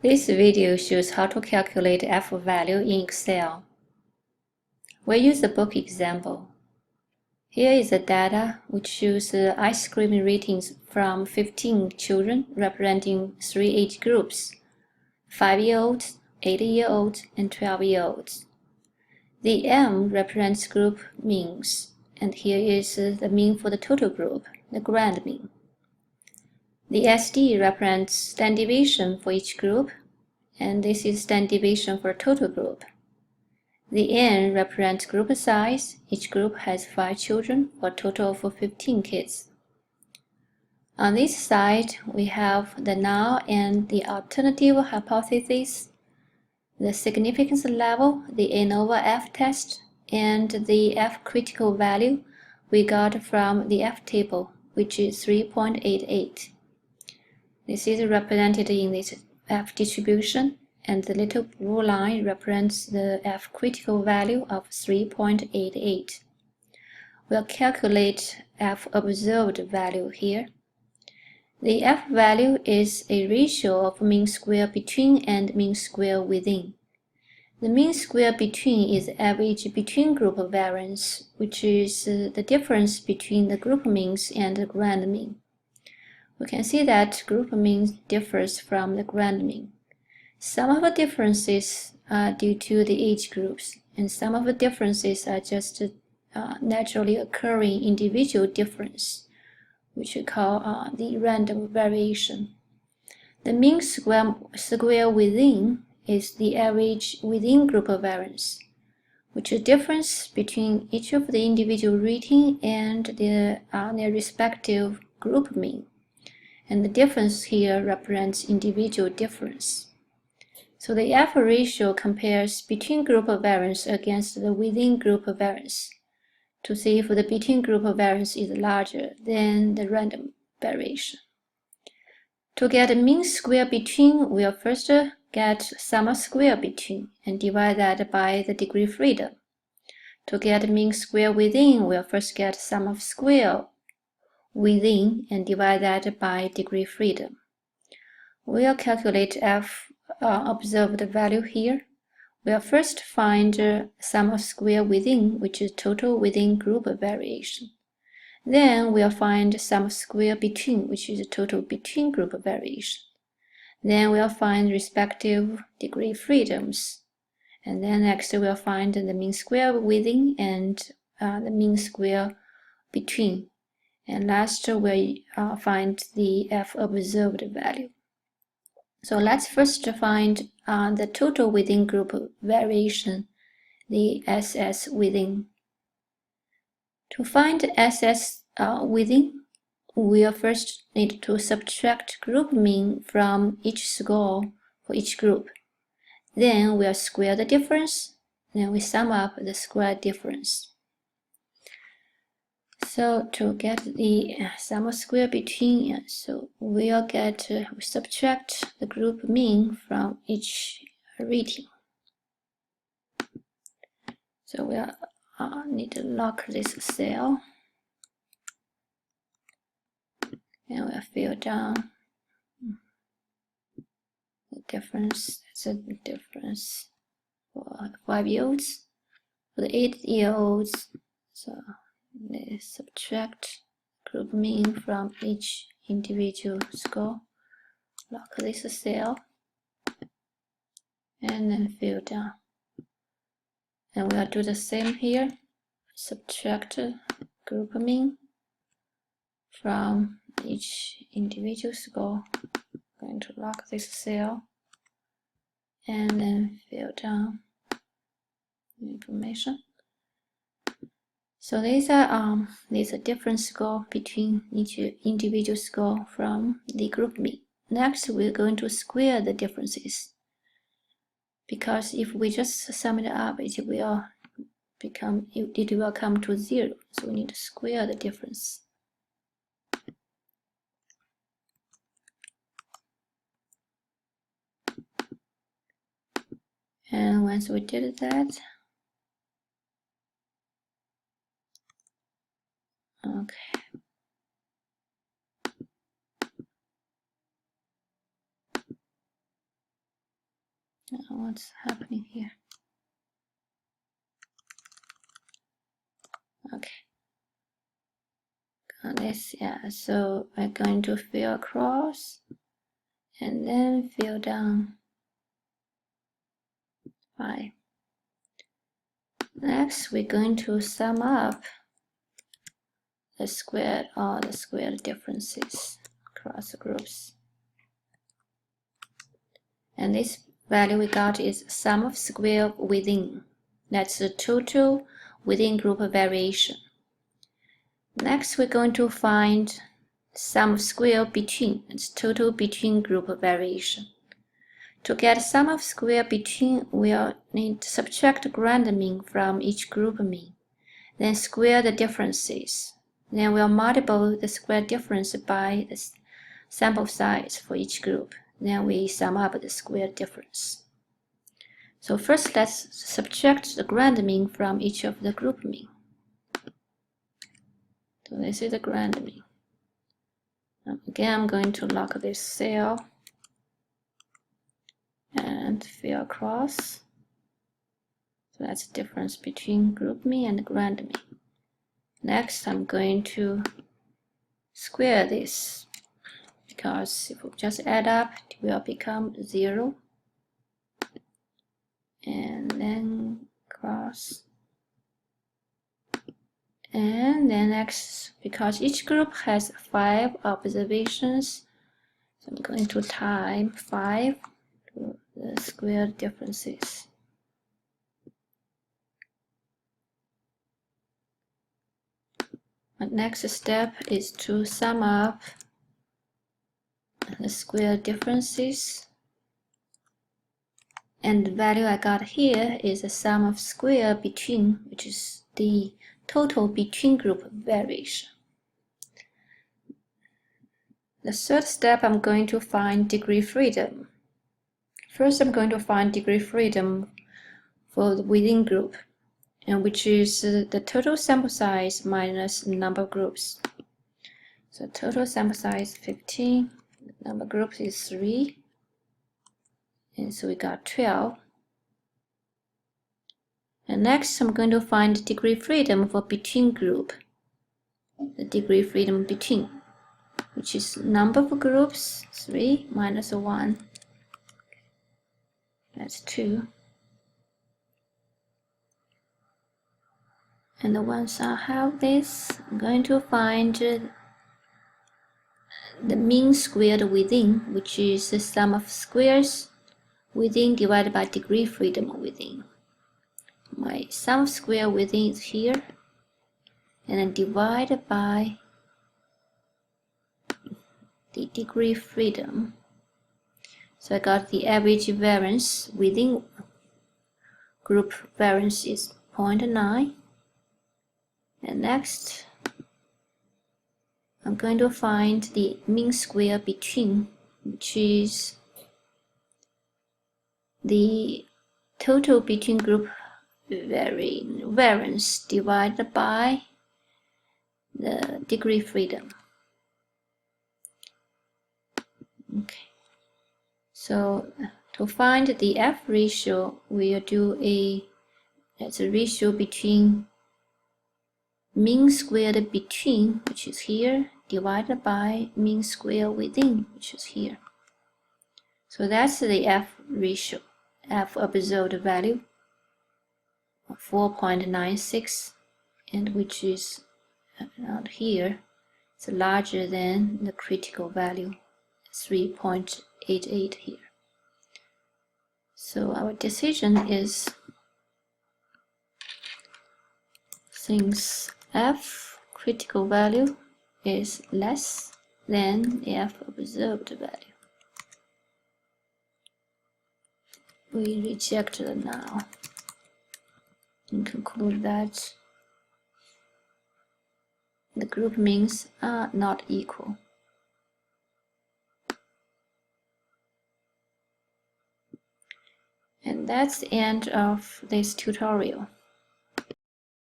This video shows how to calculate F value in Excel. We'll use the book example. Here is the data which shows ice cream ratings from 15 children representing 3 age groups: 5-year-olds, 8-year-olds, and 12-year-olds. The M represents group means, and here is the mean for the total group, the grand mean. The SD represents standard deviation for each group, and this is standard deviation for total group. The N represents group size. Each group has 5 children for a total of 15 kids. On this side, we have the null and the alternative hypothesis, the significance level, the ANOVA F test, and the F critical value we got from the F table, which is 3.88. This is represented in this F distribution, and the little blue line represents the F critical value of 3.88. We'll calculate F observed value here. The F value is a ratio of mean square between and mean square within. The mean square between is average between group variance, which is the difference between the group means and the grand mean. We can see that group mean differs from the grand mean. Some of the differences are due to the age groups, and some of the differences are just naturally occurring individual difference, which we call the random variation. The mean square within is the average within group variance, which is the difference between each of the individual rating and their respective group mean. And the difference here represents individual difference. So the F ratio compares between group variance against the within group variance to see if the between group variance is larger than the random variation. To get a mean square between, we'll first get sum of square between and divide that by the degree freedom. To get mean square within, we'll first get sum of square within and divide that by degree freedom. We'll calculate F observed value here. We'll first find sum of square within, which is total within group variation. Then we'll find sum of square between, which is total between group variation. Then we'll find respective degree freedoms. And then next we'll find the mean square within and the mean square between. And last, we'll find the F observed value. So let's first find the total within group variation, the SS within. To find SS within, we'll first need to subtract group mean from each score for each group. Then we'll square the difference, then we sum up the square difference. So to get the sum of square between, so we'll subtract the group mean from each rating. So we'll need to lock this cell, and we'll fill down the difference. That's a difference for 5-year-olds. For the 8-year-olds, so they subtract group mean from each individual score, lock this cell, and then fill down. And we'll do the same here. Subtract group mean from each individual score. I'm going to lock this cell and then fill down the information. So these are different score between each individual score from the group mean. Next, we're going to square the differences, because if we just sum it up, it will come to 0. So we need to square the difference. And once we did that, okay. What's happening here? Okay. This, yeah, so I'm going to fill across and then fill down 5. Next, we're going to sum up the squared or the squared differences across the groups. And this value we got is sum of square within. That's the total within group variation. Next, we're going to find sum of square between. It's total between group variation. To get sum of square between, we'll need to subtract grand mean from each group mean, then square the differences. Then we'll multiply the square difference by the sample size for each group. Then we sum up the square difference. So first, let's subtract the grand mean from each of the group mean. So this is the grand mean. Again, I'm going to lock this cell and fill across. So that's the difference between group mean and grand mean. Next, I'm going to square this, because if we just add up, it will become 0. And then cross. And then next, because each group has 5 observations, so I'm going to times 5 to the square differences. The next step is to sum up the square differences. And the value I got here is the sum of square between, which is the total between group variation. The third step, I'm going to find degree freedom. First, I'm going to find degree freedom for the within group, and which is the total sample size minus the number of groups. So total sample size 15, the number of groups is 3, and so we got 12. And next, I'm going to find degree freedom for between group, the degree freedom between, which is number of groups, 3 minus 1, that's 2. And once I have this, I'm going to find the mean squared within, which is the sum of squares within divided by degree freedom within. My sum of square within is here, and then divided by the degree freedom. So I got the average variance within group variance is 0.9. And next, I'm going to find the mean square between, which is the total between group variance divided by the degree freedom. Okay. So to find the F ratio, we'll do that's a ratio between mean squared between, which is here, divided by mean square within, which is here. So that's the F ratio, F observed value of 4.96, and which is around here. It's larger than the critical value, 3.88 here. So our decision is, since F critical value is less than the F observed value, we reject the null and conclude that the group means are not equal. And that's the end of this tutorial.